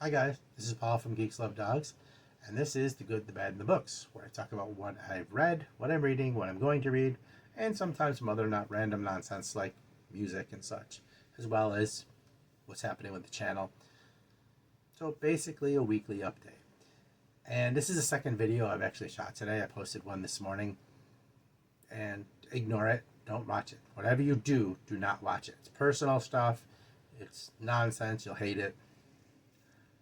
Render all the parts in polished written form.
Hi guys, this is Paul from Geeks Love Dogs, and this is The Good, the Bad, and the Books, where I talk about what I've read, what I'm reading, what I'm going to read, and sometimes some other not random nonsense like music and such, as well as what's happening with the channel. So basically a weekly update. And this is the second video I've actually shot today. I posted one this morning, and ignore it. Don't watch it. Whatever you do, do not watch it. It's personal stuff. It's nonsense. You'll hate it.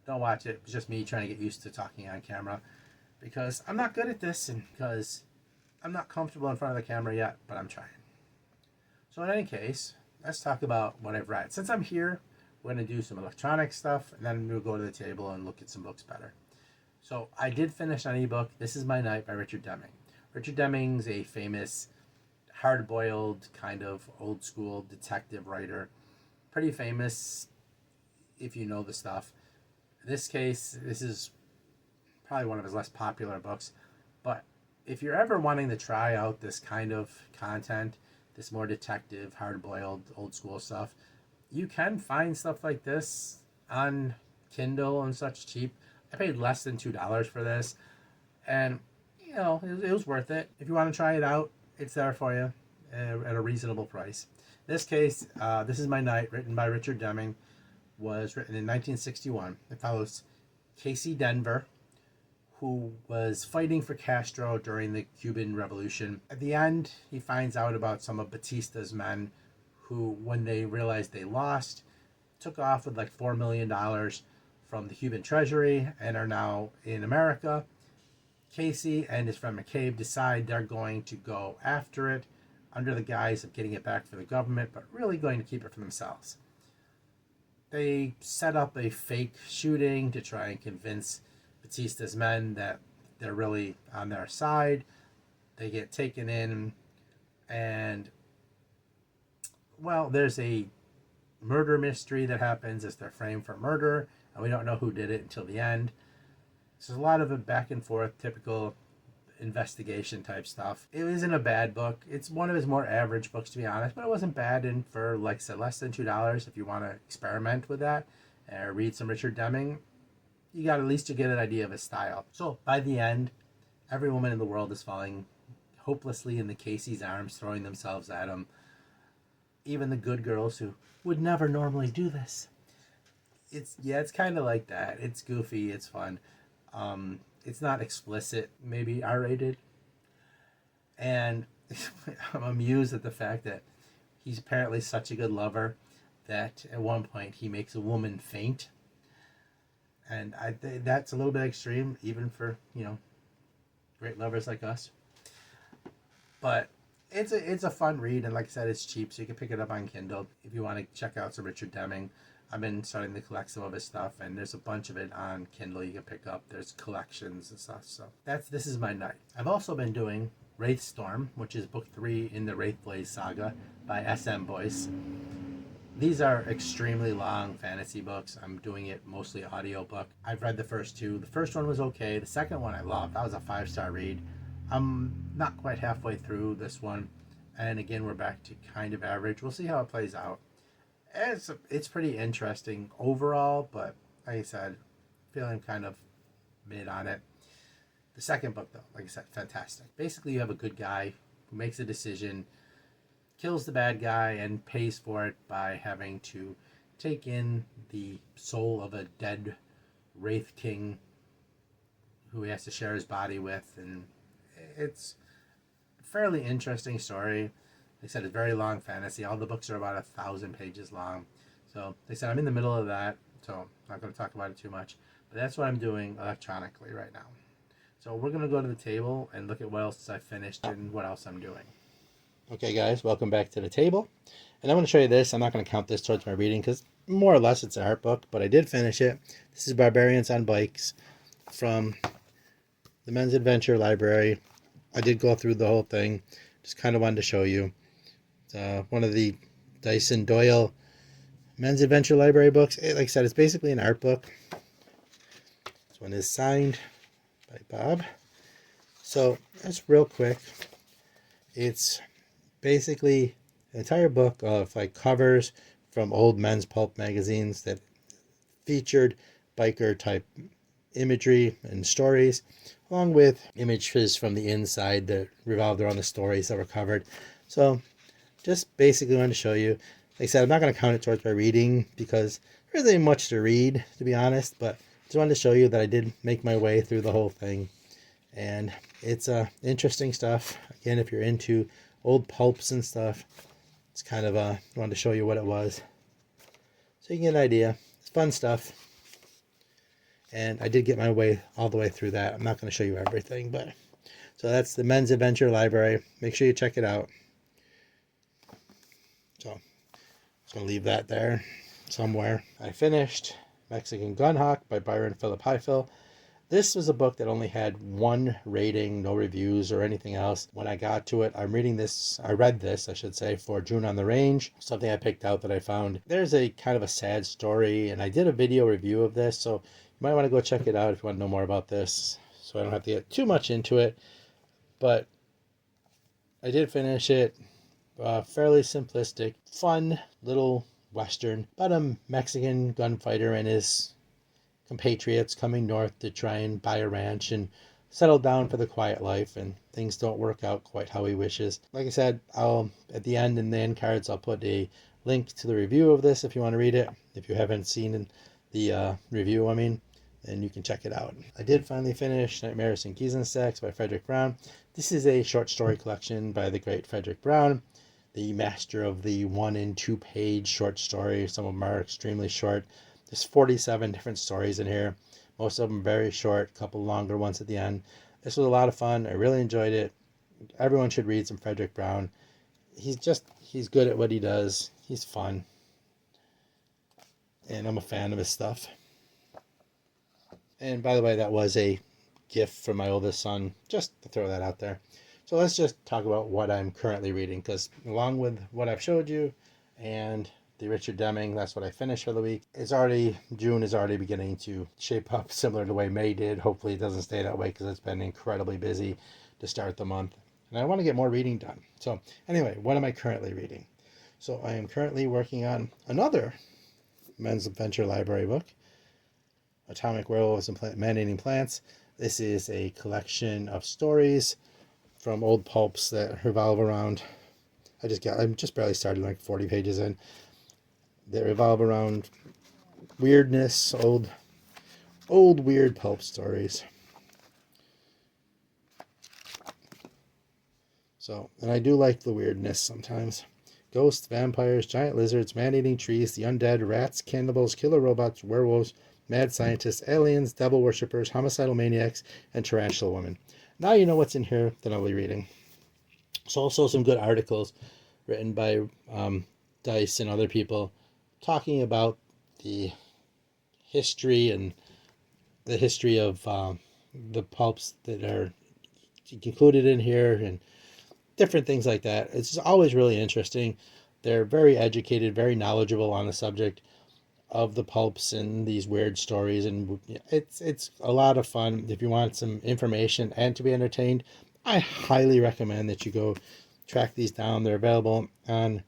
Don't watch it. It's just me trying to get used to talking on camera because I'm not good at this and because I'm not comfortable in front of the camera yet, but I'm trying. So in any case, let's talk about what I've read. Since I'm here, we're going to do some electronic stuff and then we'll go to the table and look at some books better. So I did finish an ebook, This Is My Night by Richard Deming. Richard Deming's a famous hard-boiled kind of old school detective writer. Pretty famous if you know the stuff. In this case, this is probably one of his less popular books, but if you're ever wanting to try out this kind of content, this more detective, hard-boiled, old-school stuff, you can find stuff like this on Kindle and such cheap. I paid less than $2 for this, and you know it was worth it. If you want to try it out, it's there for you at a reasonable price. In this case, This Is My Night, written by Richard Deming, was written in 1961. It follows Casey Denver, who was fighting for Castro during the Cuban Revolution. At the end, he finds out about some of Batista's men who, when they realized they lost, took off with like $4 million from the Cuban treasury and are now in America. Casey and his friend McCabe decide they're going to go after it under the guise of getting it back for the government, but really going to keep it for themselves. They set up a fake shooting to try and convince Batista's men that they're really on their side. They get taken in, and well, there's a murder mystery that happens as they're framed for murder, and we don't know who did it until the end. So there's a lot of it back and forth, typical investigation type stuff. It isn't a bad book. It's one of his more average books, to be honest, but it wasn't bad. And for, like I said, less than $2, if you want to experiment with that or read some Richard Deming, you got at least to get an idea of his style. So by the end, every woman in the world is falling hopelessly into Casey's arms, throwing themselves at him. Even the good girls who would never normally do this. It's kind of like that. It's goofy. It's fun. It's not explicit, maybe R-rated. And I'm amused at the fact that he's apparently such a good lover that at one point he makes a woman faint. And that's a little bit extreme, even for, great lovers like us. But it's a fun read, and like I said, it's cheap, so you can pick it up on Kindle if you want to check out some Richard Deming. I've been starting to collect some of his stuff, and there's a bunch of it on Kindle you can pick up. There's collections and stuff. So This Is My Night. I've also been doing Wraithstorm, which is book 3 in the Wraithblaze saga by SM Boyce. These are extremely long fantasy books. I'm doing it mostly audiobook. I've read the first 2. The first one was okay. The second one I loved. That was a 5-star read. I'm not quite halfway through this one. And again, we're back to kind of average. We'll see how it plays out. It's pretty interesting overall, but like I said, feeling kind of mid on it. The second book, though, like I said, fantastic. Basically, you have a good guy who makes a decision, kills the bad guy, and pays for it by having to take in the soul of a dead Wraith King who he has to share his body with. And it's a fairly interesting story. They said it's very long fantasy. All the books are about 1,000 pages long. So they said I'm in the middle of that, so I'm not going to talk about it too much. But that's what I'm doing electronically right now. So we're going to go to the table and look at what else I finished and what else I'm doing. Okay, guys, welcome back to the table. And I'm going to show you this. I'm not going to count this towards my reading because more or less it's an art book, but I did finish it. This is Barbarians on Bikes from the Men's Adventure Library. I did go through the whole thing. Just kind of wanted to show you. One of the Dyson Doyle Men's Adventure Library books. Like I said, it's basically an art book. This one is signed by Bob. So that's real quick. It's basically an entire book of like covers from old men's pulp magazines that featured biker type imagery and stories, along with images from the inside that revolved around the stories that were covered. So just basically wanted to show you. Like I said, I'm not going to count it towards my reading because there isn't much to read, to be honest, but just wanted to show you that I did make my way through the whole thing. And it's interesting stuff. Again, if you're into old pulps and stuff, it's kind of wanted to show you what it was, so you can get an idea. It's fun stuff, and I did get my way all the way through that. I'm not going to show you everything, but so that's the Men's Adventure Library. Make sure you check it out. So I'm just going to leave that there somewhere. I finished Mexican Gun Hawk by Byron Philip Highfill. This was a book that only had 1 rating, no reviews or anything else. When I got to it, I read this, I should say, for June on the Range, something I picked out that I found. There's a kind of a sad story, and I did a video review of this, so you might want to go check it out if you want to know more about this, so I don't have to get too much into it. But I did finish it. Fairly simplistic, fun little Western about a Mexican gunfighter and his compatriots coming north to try and buy a ranch and settle down for the quiet life, and things don't work out quite how he wishes. Like I said, I'll at the end in the end cards I'll put a link to the review of this if you want to read it. If you haven't seen the review, then you can check it out. I did finally finish Nightmares and Giesenstacks by Frederick Brown. This is a short story collection by the great Frederick Brown, the master of the 1 and 2 page short story. Some of them are extremely short. There's 47 different stories in here. Most of them very short, a couple longer ones at the end. This was a lot of fun. I really enjoyed it. Everyone should read some Frederick Brown. He's good at what he does. He's fun. And I'm a fan of his stuff. And by the way, that was a gift from my oldest son, just to throw that out there. So let's just talk about what I'm currently reading, because along with what I've showed you and the Richard Deming, that's what I finished for the week. June is already beginning to shape up similar to the way May did. Hopefully it doesn't stay that way because it's been incredibly busy to start the month. And I want to get more reading done. So anyway, what am I currently reading? So I am currently working on another Men's Adventure Library book, Atomic Werewolves and Man-Eating Plants. This is a collection of stories from old pulps that revolve around, I'm just barely started, like 40 pages in, that revolve around weirdness, old weird pulp stories. So, and I do like the weirdness sometimes. Ghosts, vampires, giant lizards, man-eating trees, the undead, rats, cannibals, killer robots, werewolves, mad scientists, aliens, devil worshippers, homicidal maniacs, and tarantula women. Now you know what's in here that I'll be reading. There's also some good articles written by Dice and other people talking about the history of the pulps that are included in here and different things like that. It's always really interesting. They're very educated, very knowledgeable on the subject of the pulps and these weird stories, and it's a lot of fun. If you want some information and to be entertained, I highly recommend that you go track these down. They're available on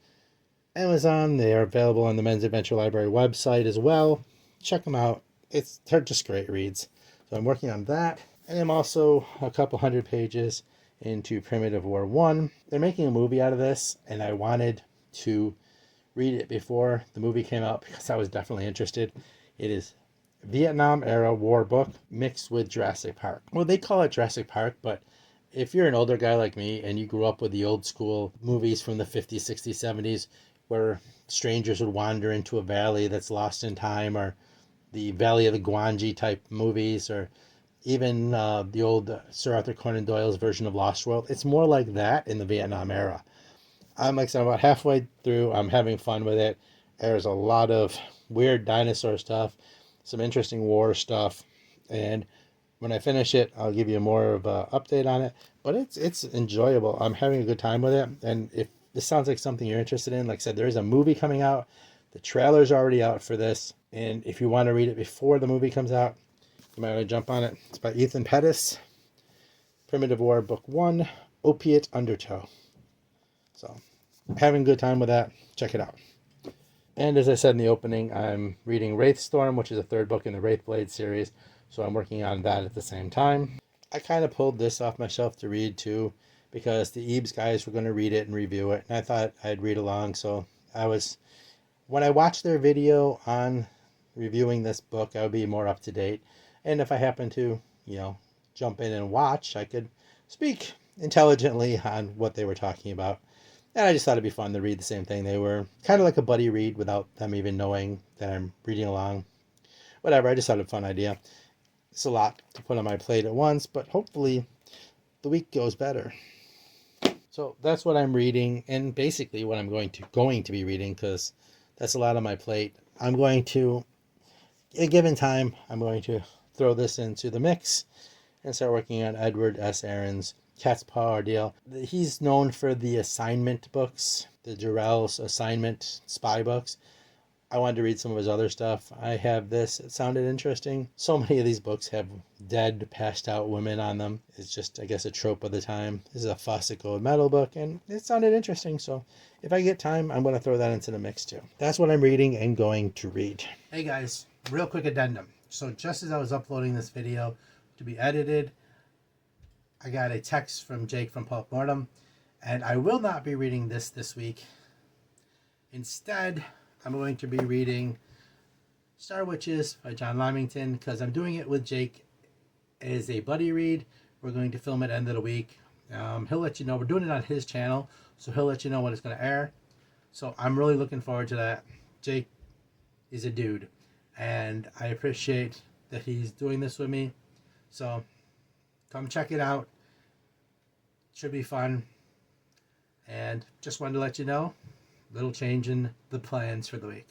Amazon. They are available on the Men's Adventure Library website as well. Check them out. They're just great reads. So I'm working on that. And I'm also a couple hundred pages into Primitive War 1. They're making a movie out of this, and I wanted to read it before the movie came out because I was definitely interested. It is Vietnam era war book mixed with Jurassic Park. Well, they call it Jurassic Park, but if you're an older guy like me and you grew up with the old school movies from the 50s, 60s, 70s, where strangers would wander into a valley that's lost in time, or the Valley of the Gwangi type movies, or even the old Sir Arthur Conan Doyle's version of Lost World, it's more like that in the Vietnam era. I'm about halfway through. I'm having fun with it. There's a lot of weird dinosaur stuff, some interesting war stuff, and when I finish it, I'll give you more of an update on it. But it's enjoyable. I'm having a good time with it, and if this sounds like something you're interested in, like I said, there is a movie coming out. The trailer's already out for this, and if you want to read it before the movie comes out, you might want to jump on it. It's by Ethan Pettis, Primitive War Book 1, Opiate Undertow. So, having a good time with that. Check it out. And as I said in the opening, I'm reading Wraithstorm, which is a third book in the Wraithblade series, so I'm working on that at the same time. I kind of pulled this off my shelf to read too, because the Ebes guys were going to read it and review it, and I thought I'd read along. So when I watched their video on reviewing this book, I would be more up to date. And if I happen to, jump in and watch, I could speak intelligently on what they were talking about. And I just thought it'd be fun to read the same thing. They were kind of like a buddy read without them even knowing that I'm reading along. Whatever, I just thought it was a fun idea. It's a lot to put on my plate at once, but hopefully the week goes better. So that's what I'm reading, and basically what I'm going to be reading, because that's a lot on my plate. I'm going to, at a given time, I'm going to throw this into the mix and start working on Edward S. Aaron's Cat's Paw Ordeal. He's known for the assignment books, the Jarrell's assignment spy books. I wanted to read some of his other stuff. I have this. It sounded interesting. So many of these books have dead, passed out women on them. It's just, I guess, a trope of the time. This is a Fawcett Gold Medal book, and it sounded interesting. So if I get time, I'm going to throw that into the mix too. That's what I'm reading and going to read. Hey guys, real quick addendum. So just as I was uploading this video to be edited, I got a text from Jake from Pulp Mortem, and I will not be reading this week. Instead, I'm going to be reading Star Witches by John Lymington, because I'm doing it with Jake as a buddy read. We're going to film at the end of the week. He'll let you know. We're doing it on his channel, so he'll let you know when it's going to air. So I'm really looking forward to that. Jake is a dude, and I appreciate that he's doing this with me. So come check it out. Should be fun. And just wanted to let you know, little change in the plans for the week.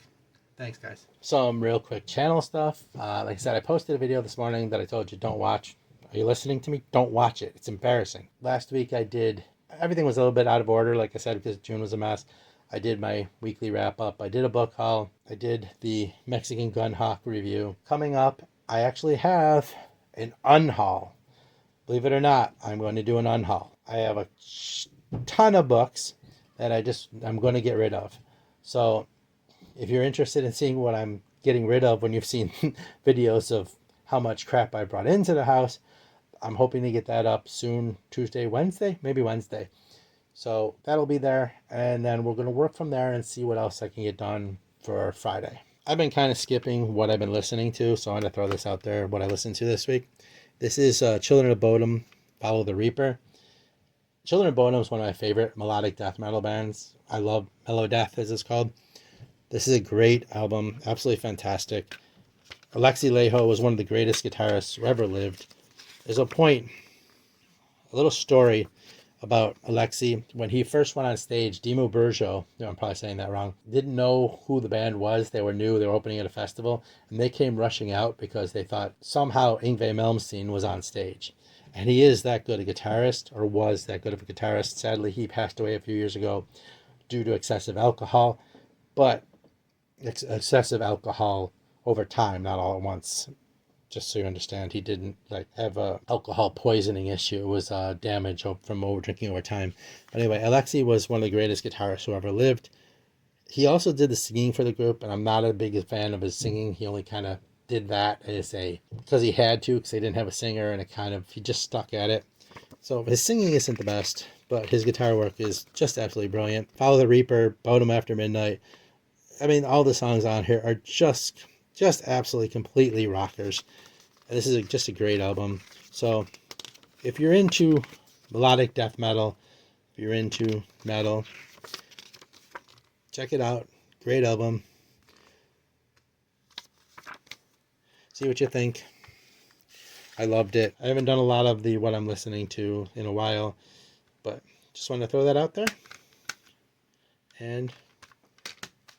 Thanks, guys. Some real quick channel stuff. Like I said, I posted a video this morning that I told you don't watch. Are you listening to me? Don't watch it. It's embarrassing. Last week I did, everything was a little bit out of order, like I said, because June was a mess. I did my weekly wrap up. I did a book haul. I did the Mexican Gun Hawk review. Coming up, I actually have an unhaul. Believe it or not, I'm going to do an unhaul. I have a ton of books that I'm going to get rid of. So if you're interested in seeing what I'm getting rid of when you've seen videos of how much crap I brought into the house, I'm hoping to get that up soon. Tuesday, Wednesday, maybe Wednesday. So that'll be there. And then we're going to work from there and see what else I can get done for Friday. I've been kind of skipping what I've been listening to, so I'm going to throw this out there, what I listened to this week. This is Children of Bodom, Follow the Reaper. Children of Bodom is one of my favorite melodic death metal bands. I love Mellow Death, as it's called. This is a great album, absolutely fantastic. Alexi Laiho was one of the greatest guitarists who ever lived. There's a little story about Alexi. When he first went on stage, Dimo Burjo, I'm probably saying that wrong, didn't know who the band was. They were new, they were opening at a festival, and they came rushing out because they thought somehow Yngwie Malmsteen was on stage. And he is that good a guitarist, or was that good of a guitarist. Sadly, he passed away a few years ago due to excessive alcohol, but excessive alcohol over time, not all at once. Just so you understand, he didn't have a alcohol poisoning issue. It was damage from over drinking over time. But anyway, Alexi was one of the greatest guitarists who ever lived. He also did the singing for the group, and I'm not a big fan of his singing. He only kind of did that because he had to, because they didn't have a singer, and he just stuck at it. So his singing isn't the best, but his guitar work is just absolutely brilliant. Follow the Reaper, Bodom After Midnight. I mean, all the songs on here are just absolutely completely rockers. This is just a great album. So if you're into melodic death metal, if you're into metal, check it out. Great album. See what you think. I loved it. I haven't done a lot of what I'm listening to in a while, but just wanted to throw that out there. And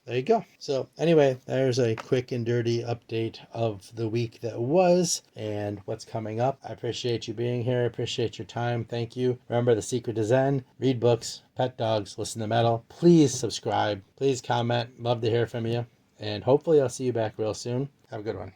there you go. So anyway, there's a quick and dirty update of the week that was and what's coming up. I appreciate you being here. I appreciate your time. Thank you. Remember, the secret to Zen: read books, pet dogs, listen to metal. Please subscribe. Please comment. Love to hear from you. And hopefully I'll see you back real soon. Have a good one.